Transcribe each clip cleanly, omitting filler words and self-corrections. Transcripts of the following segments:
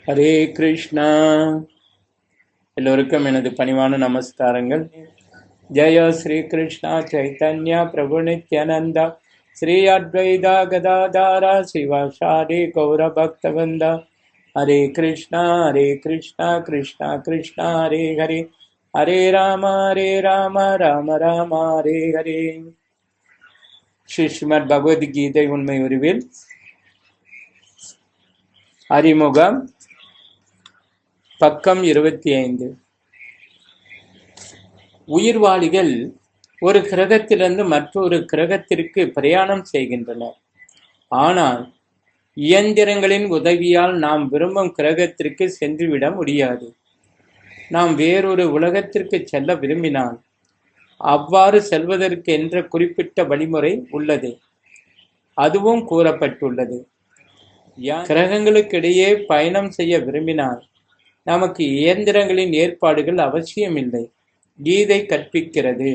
ஹரே கிருஷ்ணா. எல்லோருக்கும் எனது பணிவான நமஸ்காரங்கள். ஜெய ஸ்ரீ கிருஷ்ணா சைத்தன்யா பிரபு நித்யானந்தா ஸ்ரீ அத்வைதா கதாதாரா சிவாசாரி கௌர பக்தவந்தா. ஹரே கிருஷ்ணா கிருஷ்ணா கிருஷ்ணா ஹரே ஹரே, ஹரே ராம ராம ராம ஹரே ஹரே. ஸ்ரீமத் பகவத்கீதை உண்மை உருவில் அறிமுகம், பக்கம் 25. உயிர்வாளிகள் ஒரு கிரகத்திலிருந்து மற்றொரு கிரகத்திற்கு பிரயாணம் செய்கின்றனர். ஆனால் இயந்திரங்களின் உதவியால் நாம் விரும்பும் கிரகத்திற்கு சென்றுவிட முடியாது. நாம் வேறொரு உலகத்திற்கு செல்ல விரும்பினால் அவ்வாறு செல்வதற்கு என்ற குறிப்பிட்ட வழிமுறை உள்ளது. அதுவும் கூறப்பட்டுள்ளது. கிரகங்களுக்கிடையே பயணம் செய்ய விரும்பினால் நமக்கு இயந்திரங்களின் ஏற்பாடுகள் அவசியமில்லை. கீதை கற்பிக்கிறது,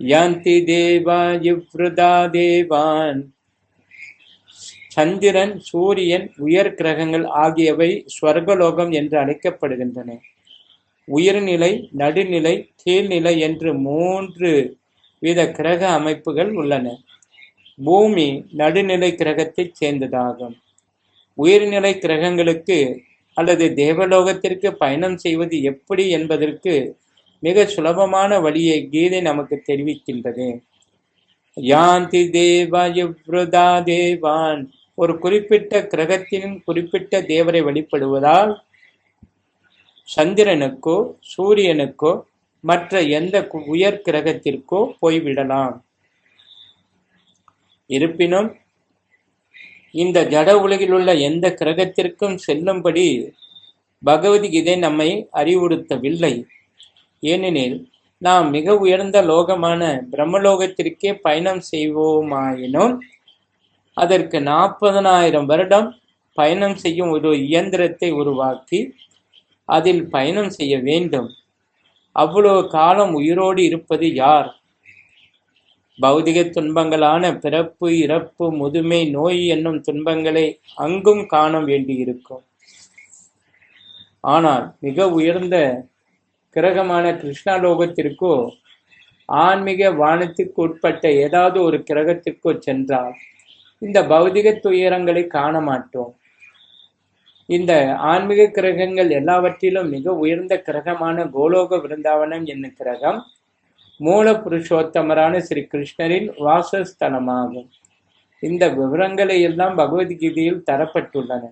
யாந்தி தேவா யுவ்ருதா தேவான். சந்திரன், சூரியன், உயர் கிரகங்கள் ஆகியவை ஸ்வர்கலோகம் என்று அழைக்கப்படுகின்றன. உயர்நிலை, நடுநிலை, கீழ்நிலை என்று 3 வித கிரக அமைப்புகள் உள்ளன. பூமி நடுநிலை கிரகத்தைச் சேர்ந்ததாகும். உயர்நிலை கிரகங்களுக்கு அல்லது தேவலோகத்திற்கு பயணம் செய்வது எப்படி என்பதற்கு மிக சுலபமான வழியை கீதை நமக்கு தெரிவிக்கின்றது. யாந்தி தேவா யுவ்ருதா தேவான். ஒரு குறிப்பிட்ட கிரகத்தின் குறிப்பிட்ட தேவரை வழிபடுவதால் சந்திரனுக்கோ சூரியனுக்கோ மற்ற எந்த உயர் கிரகத்திற்கோ போய்விடலாம். இருப்பினும் இந்த ஜட உலகில் உள்ள எந்த கிரகத்திற்கும் செல்லும்படி பகவத்கீதை நம்மை அறிவுறுத்தவில்லை. ஏனெனில் நாம் மிக உயர்ந்த லோகமான பிரம்மலோகத்திற்கே பயணம் செய்வோமாயினும் அதற்கு 40,000 வருடம் பயணம் செய்யும் ஒரு இயந்திரத்தை உருவாக்கி அதில் பயணம் செய்ய வேண்டும். அவ்வளவு காலம் உயிரோடு இருப்பது யார்? பௌதிக துன்பங்களான பிறப்பு, இறப்பு, முதுமை, நோய் என்னும் துன்பங்களை அங்கும் காண வேண்டியிருக்கும். ஆனால் மிக உயர்ந்த கிரகமான கிருஷ்ணலோகத்திற்கோ ஆன்மீக வானத்திற்கு உட்பட்ட ஏதாவது ஒரு கிரகத்திற்கோ சென்றால் இந்த பௌதிக துயரங்களை காண மாட்டோம். இந்த ஆன்மீக கிரகங்கள் எல்லாவற்றிலும் மிக உயர்ந்த கிரகமான கோலோக விருந்தாவனம் என்னும் கிரகம் மூல புருஷோத்தமரான ஸ்ரீ கிருஷ்ணரின் வாசஸ்தலமாகும். இந்த விவரங்களை எல்லாம் பகவத்கீதையில் தரப்பட்டுள்ளன.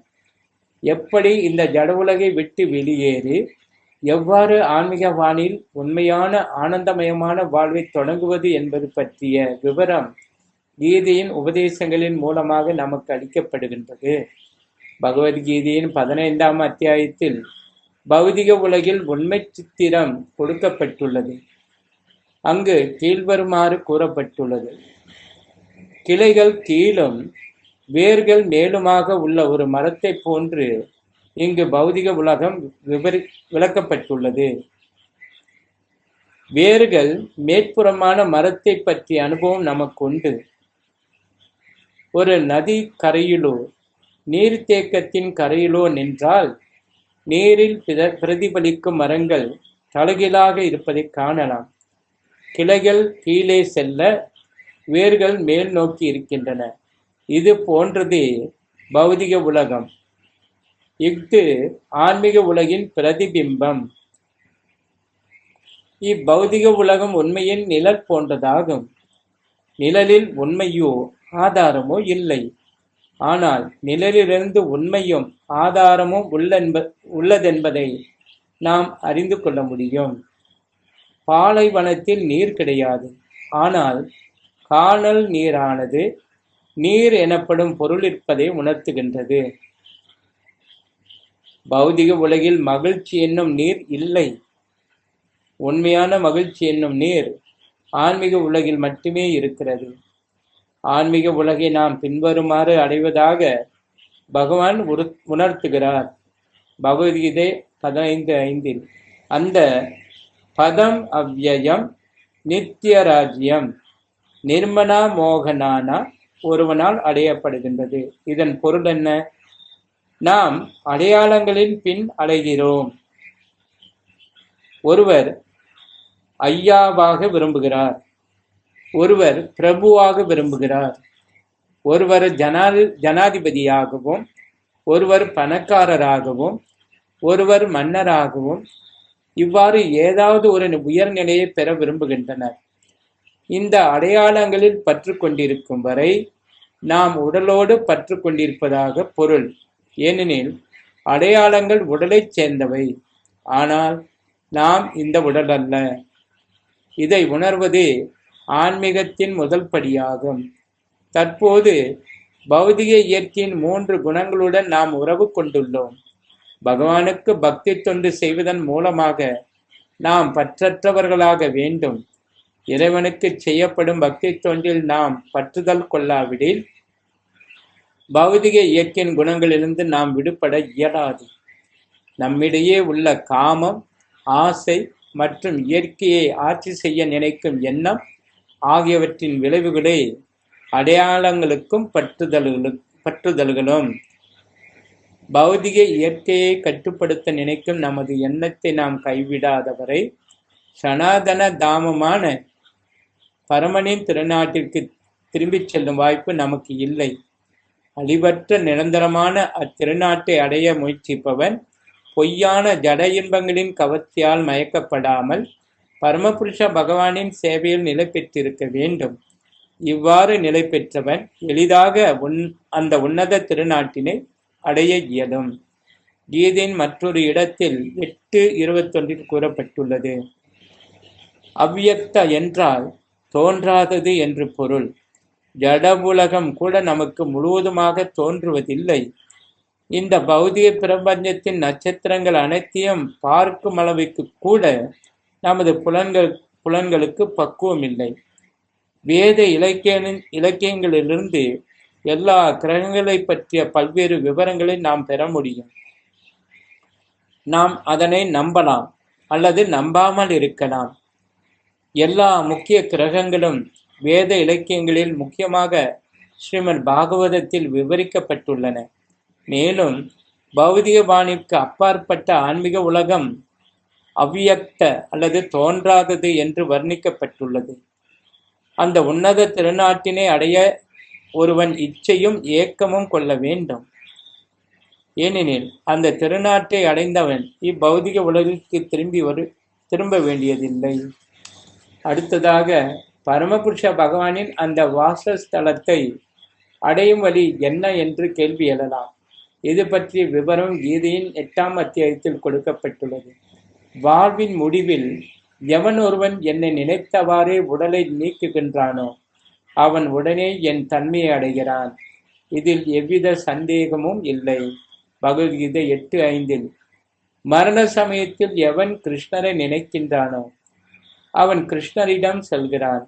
எப்படி இந்த ஜட உலகை விட்டு வெளியேறி எவ்வாறு ஆன்மீக வானில் உண்மையான ஆனந்தமயமான வாழ்வை தொடங்குவது என்பது பற்றிய விவரம் கீதையின் உபதேசங்களின் மூலமாக நமக்கு அளிக்கப்படுகின்றது. பகவத்கீதையின் 15ஆம் அத்தியாயத்தில் பௌதிக உலகில் உண்மை சித்திரம் கொடுக்கப்பட்டுள்ளது. அங்கு கீழ்வருமாறு கூறப்பட்டுள்ளது. கிளைகள் கீழும் வேர்கள் மேலுமாக உள்ள ஒரு மரத்தை போன்று இங்கு பௌதிக உலகம் விளக்கப்பட்டுள்ளது. வேர்கள் மேற்புறமான மரத்தை பற்றிய அனுபவம் நமக்கு உண்டு. ஒரு நதி கரையிலோ நீர்த்தேக்கத்தின் கரையிலோ நின்றால் நீரில் பிரதிபலிக்கும் மரங்கள் தலகிலாக இருப்பதை காணலாம். கிளைகள் கீழே செல்ல, வேர்கள் மேல் நோக்கி இருக்கின்றன. இது போன்றதே பௌதிக உலகம். இஃது ஆன்மீக உலகின் பிரதிபிம்பம். இப்பௌதிக உலகம் உண்மையின் நிழல் போன்றதாகும். நிழலில் உண்மையோ ஆதாரமோ இல்லை. ஆனால் நிழலிலிருந்து உண்மையும் ஆதாரமும் உள்ளதென்பதை நாம் அறிந்து கொள்ள முடியும். பாலைவனத்தில் நீர் கிடையாது. ஆனால் கானல் நீரானது நீர் எனப்படும் பொருள் இருப்பதை உணர்த்துகின்றது. பௌதிக உலகில் மகிழ்ச்சி என்னும் நீர் இல்லை. உண்மையான மகிழ்ச்சி என்னும் நீர் ஆன்மீக உலகில் மட்டுமே இருக்கிறது. ஆன்மீக உலகை நாம் பின்வருமாறு அடைவதாக பகவான் உணர்த்துகிறார். பகவத்கீதை 15:5. அந்த பதம் அவ்யயம் நித்தியராஜ்யம் நிர்மலா மோகனானா ஒருவனால் அடையப்படுகின்றது. இதன் பொருள் என்ன? நாம் அடையாளங்களின் பின் அலைகிறோம். ஒருவர் ஐயாவாக விரும்புகிறார், ஒருவர் பிரபுவாக விரும்புகிறார், ஒருவர் ஜனாதிபதியாகவும், ஒருவர் பணக்காரராகவும், ஒருவர் மன்னராகவும், இவ்வாறு ஏதாவது ஒரு உயர்நிலையை பெற விரும்புகின்றனர். இந்த அடையாளங்களில் பற்று கொண்டிருக்கும் வரை நாம் உடலோடு பற்று கொண்டிருப்பதாக பொருள். ஏனெனில் அடையாளங்கள் உடலைச் சேர்ந்தவை, ஆனால் நாம் இந்த உடல் அல்ல. இதை உணர்வதே ஆன்மீகத்தின் முதல் படியாகும். தற்போது பௌதிக இயற்கையின் 3 குணங்களுடன் நாம் உறவு கொண்டுள்ளோம். பகவானுக்கு பக்தி தொண்டு செய்வதன் மூலமாக நாம் பற்றற்றவர்களாக வேண்டும். இறைவனுக்கு செய்யப்படும் பக்தி தொண்டில் நாம் பற்றுதல் கொள்ளாவிடில் பௌதிக இயற்கையின் குணங்களிலிருந்து நாம் விடுபட இயலாது. நம்மிடையே உள்ள காமம், ஆசை மற்றும் இயற்கையை ஆட்சி செய்ய நினைக்கும் எண்ணம் ஆகியவற்றின் விளைவுகளே அடையாளங்களுக்கும் பற்றுதல்களும். பௌதிக இயற்கையை கட்டுப்படுத்த நினைக்கும் நமது எண்ணத்தை நாம் கைவிடாதவரை சனாதன தாமமான பரமனின் திருநாட்டிற்கு திரும்பிச் செல்லும் வாய்ப்பு நமக்கு இல்லை. அழிவற்ற நிரந்தரமான அத்திருநாட்டை அடைய முயற்சிப்பவன் பொய்யான ஜட இன்பங்களின் கவர்ச்சியால் மயக்கப்படாமல் பரமபுருஷ பகவானின் சேவையில் நிலை பெற்றிருக்க வேண்டும். இவ்வாறு நிலை பெற்றவன் எளிதாக அந்த உன்னத திருநாட்டினை அடைய இயலும். கீதையின் மற்றொரு இடத்தில் 8:21 கூறப்பட்டுள்ளது. அவ்வியக்த என்றால் தோன்றாதது என்று பொருள். ஜட உலகம் கூட நமக்கு முழுவதுமாக தோன்றுவதில்லை. இந்த பௌதிக பிரபஞ்சத்தின் நட்சத்திரங்கள் அனைத்தையும் பார்க்கும் அளவுக்கு கூட நமது புலன்களுக்கு பக்குவம் இல்லை. வேத இலக்கியங்களிலிருந்து எல்லா கிரகங்களை பற்றிய பல்வேறு விவரங்களை நாம் பெற முடியும். நாம் அதனை நம்பலாம் அல்லது நம்பாமல் இருக்கலாம். எல்லா முக்கிய கிரகங்களும் வேத இலக்கியங்களில், முக்கியமாக ஸ்ரீமத் பாகவதத்தில் விவரிக்கப்பட்டுள்ளன. மேலும் பௌதிக பாணிக்கு அப்பாற்பட்ட ஆன்மீக உலகம் அவ்வியக்த அல்லது தோன்றாதது என்று வர்ணிக்கப்பட்டுள்ளது. அந்த உன்னத திருநாட்டினை அடைய ஒருவன் இச்சையும் ஏக்கமும் கொள்ள வேண்டும். ஏனெனில் அந்த திருநாட்டை அடைந்தவன் இப்பௌதிக உலகிற்கு திரும்ப வேண்டியதில்லை. அடுத்ததாக பரமபுருஷ பகவானின் அந்த வாசஸ்தலத்தை அடையும் வழி என்ன என்று கேள்வி எழலாம். இது பற்றிய விவரம் கீதையின் 8ஆம் அத்தியாயத்தில் கொடுக்கப்பட்டுள்ளது. வாழ்வின் முடிவில் எவன் ஒருவன் என்னை நினைத்தவாறே உடலை நீக்குகின்றானோ அவன் உடனே என் தன்மையை அடைகிறான். இதில் எவ்வித சந்தேகமும் இல்லை. பகவத்கீதை 8:5. மரண சமயத்தில் எவன் கிருஷ்ணரை நினைக்கின்றானோ அவன் கிருஷ்ணரிடம் செல்கிறான்.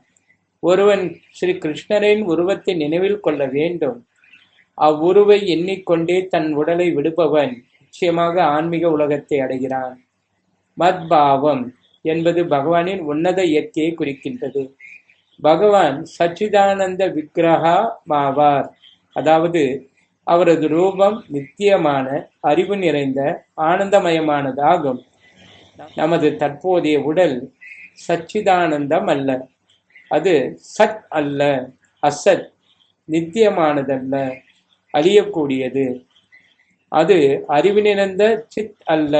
ஒருவன் ஸ்ரீ கிருஷ்ணரின் உருவத்தை நினைவில் கொள்ள வேண்டும். அவ்வுருவை எண்ணிக்கொண்டே தன் உடலை விடுபவன் நிச்சயமாக ஆன்மீக உலகத்தை அடைகிறான். மத்பாவம் என்பது பகவானின் உன்னத இயற்கையை குறிக்கின்றது. பகவான் சச்சிதானந்த விக்கிரகமாவார். அதாவது அவரது ரூபம் நித்தியமான, அறிவு நிறைந்த, ஆனந்தமயமானதாகும். நமது தற்போதைய உடல் சச்சிதானந்தம் அல்ல. அது சத் அல்ல, அசத், நித்தியமானதல்ல, அழியக்கூடியது. அது அறிவு நிறைந்த சித் அல்ல,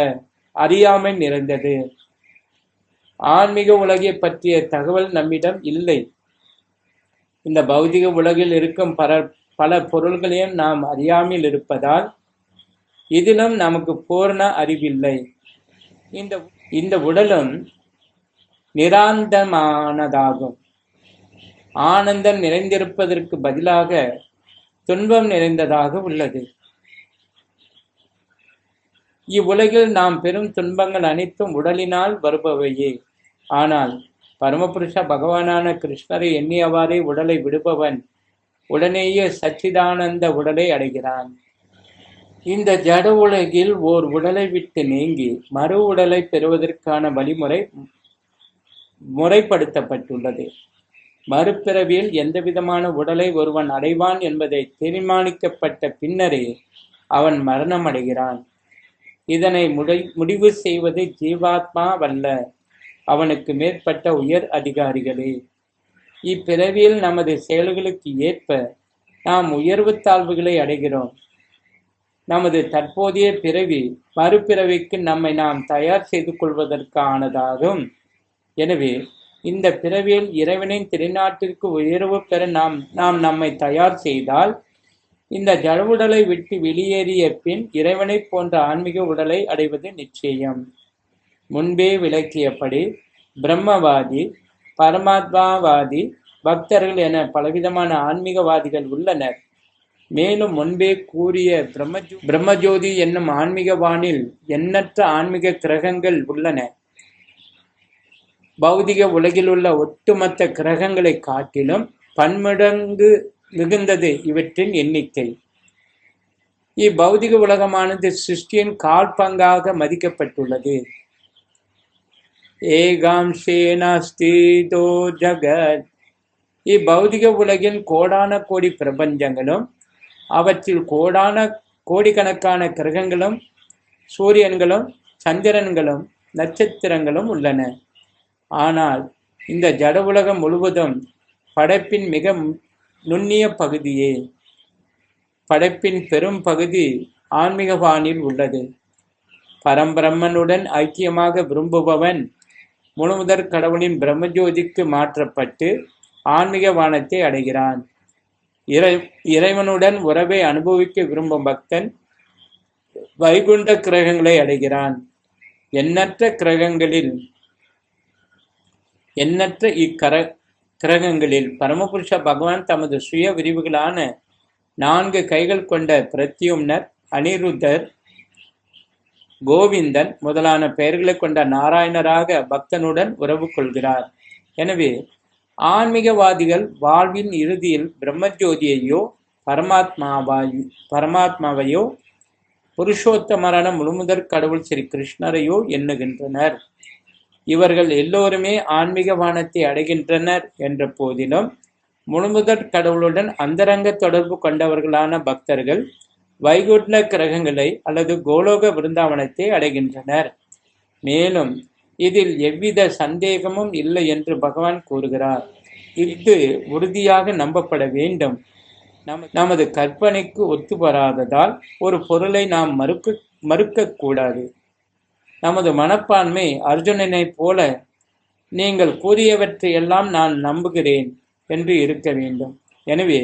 அறியாமை நிறைந்தது. ஆன்மீக உலகை பற்றிய தகவல் நம்மிடம் இல்லை. இந்த பௌதிக உலகில் இருக்கும் பல பொருள்களையும் நாம் அறியாமல் இருப்பதால் இதிலும் நமக்கு பூர்ண அறிவில்லை. இந்த உடலும் நிராந்தமானதாகும். ஆனந்தம் நிறைந்திருப்பதற்கு பதிலாக துன்பம் நிறைந்ததாக உள்ளது. இவ்வுலகில் நாம் பெறும் துன்பங்கள் அனைத்தும் உடலினால் வருபவையே. ஆனால் பரமபுருஷ பகவானான கிருஷ்ணரை எண்ணியவாறே உடலை விடுபவன் உடனேயே சச்சிதானந்த உடலை அடைகிறான். இந்த ஜட உலகில் ஓர் உடலை விட்டு நீங்கி மறு உடலை பெறுவதற்கான வழிமுறை முறைப்படுத்தப்பட்டுள்ளது. மறுபிறவியில் எந்தவிதமான உடலை ஒருவன் அடைவான் என்பதை தீர்மானிக்கப்பட்ட பின்னரே அவன் மரணமடைகிறான். இதனை முடிவு செய்வது ஜீவாத்மாவல்ல, அவனுக்கு மேற்பட்ட உயர் அதிகாரிகளே. இப்பிறவியில் நமது செயல்களுக்கு ஏற்ப நாம் உயர்வு தாழ்வுகளை அடைகிறோம். நமது தற்போதைய பிறவி மறுபிறவிக்கு நம்மை நாம் தயார் செய்து கொள்வதற்கானதாகும். எனவே இந்த பிறவியில் இறைவனின் திருநாட்டிற்கு உயர்வு பெற நாம் நம்மை தயார் செய்தால், இந்த ஜட உடலை விட்டு வெளியேறிய பின் இறைவனைப் போன்ற ஆன்மீக உடலை அடைவது நிச்சயம். முன்பே விளக்கியபடி பிரம்மவாதி, பரமாத்மாவாதி, பக்தர்கள் என பலவிதமான ஆன்மீகவாதிகள் உள்ளனர். மேலும் முன்பே கூறிய பிரம்மஜோதி என்னும் ஆன்மீக வானில் எண்ணற்ற ஆன்மீக கிரகங்கள் உள்ளன. பௌதிக உலகிலுள்ள ஒட்டுமொத்த கிரகங்களை காட்டிலும் பன்மடங்கு மிகுந்தது இவற்றின் எண்ணிக்கை. இப்பௌதிக உலகமானது சிருஷ்டியின் கால் பங்காக மதிக்கப்பட்டுள்ளது. ஏகாம்சேனாஸ்திதோ ஜகத். இப்பௌதிக உலகின் கோடான கோடி பிரபஞ்சங்களும் அவற்றில் கோடிக்கணக்கான கிரகங்களும் சூரியன்களும் சந்திரன்களும் நட்சத்திரங்களும் உள்ளன. ஆனால் இந்த ஜட உலகம் முழுவதும் படைப்பின் மிக நுண்ணிய பகுதியே. படைப்பின் பெரும் பகுதி ஆன்மீக வானில் உள்ளது. பரம்பிரம்மனுடன் ஐக்கியமாக விரும்புபவன் முழுமுதற் கடவுளின் பிரம்மஜோதிக்கு மாற்றப்பட்டு ஆன்மீக வானத்தை அடைகிறான். இறைவனுடன் உறவை அனுபவிக்க விரும்பும் பக்தன் வைகுண்ட கிரகங்களை அடைகிறான். எண்ணற்ற கிரகங்களில் பரமபுருஷ பகவான் தமது சுய விரிவுகளான 4 கைகள் கொண்ட பிரத்யும்னர், அனிருத்தர், கோவிந்தன் முதலான பெயர்களை கொண்ட நாராயணராக பக்தனுடன் உறவு கொள்கிறார். எனவே ஆன்மீகவாதிகள் வாழ்வின் இறுதியில் பிரம்மஜோதியையோ பரமாத்மாவையோ புருஷோத்தமரான முழுமுதற் கடவுள் ஸ்ரீ கிருஷ்ணரையோ எண்ணுகின்றனர். இவர்கள் எல்லோருமே ஆன்மீக வானத்தை அடைகின்றனர் என்ற போதிலும் முழுமுதற் கடவுளுடன் அந்தரங்க தொடர்பு கொண்டவர்களான பக்தர்கள் வைகுண்ட கிரகங்களை அல்லது கோலோக விருந்தாவனத்தை அடைகின்றனர். மேலும் இதில் எவ்வித சந்தேகமும் இல்லை என்று பகவான் கூறுகிறார். இது உறுதியாக நம்பப்பட வேண்டும். நமது கற்பனைக்கு ஒத்து வராததால் ஒரு பொருளை நாம் மறுக்கக்கூடாது. நமது மனப்பான்மை அர்ஜுனனை போல நீங்கள் கூறியவற்றையெல்லாம் நான் நம்புகிறேன் என்று இருக்க வேண்டும். எனவே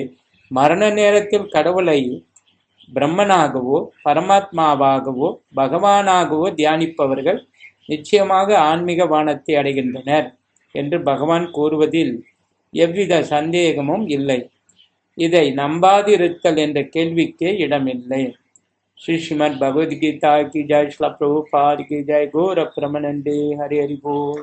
மரண நேரத்தில் கடவுளை பிரம்மனாகவோ பரமாத்மாவாகவோ பகவானாகவோ தியானிப்பவர்கள் நிச்சயமாக ஆன்மீக வானத்தை அடைகின்றனர் என்று பகவான் கூறுவதில் எவ்வித சந்தேகமும் இல்லை. இதை நம்பாதிருத்தல் என்ற கேள்விக்கே இடமில்லை. श्रीमद् भगवद गीता की जय, श्रील प्रभुपाद की जय, गौर प्रमानंदे, हरि हरि बोल।